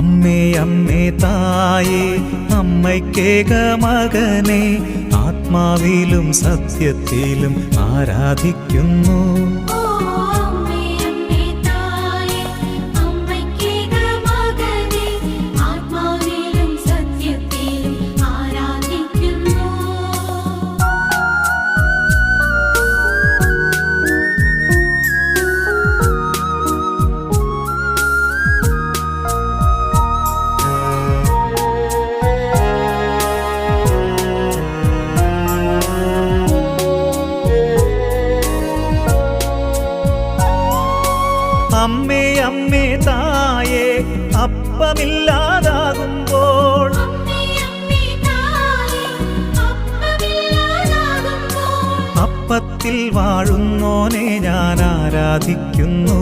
അമ്മേ അമ്മേ തായേ അമ്മയ്ക്കേക മകനെ ആത്മാവിലും സത്യത്തിലും ആരാധിക്കുന്നു. അമ്മേ അമ്മേ തായേ അപ്പമില്ലാതാകുമ്പോൾ അപ്പത്തിൽ വാഴുന്നോനെ ഞാൻ ആരാധിക്കുന്നു.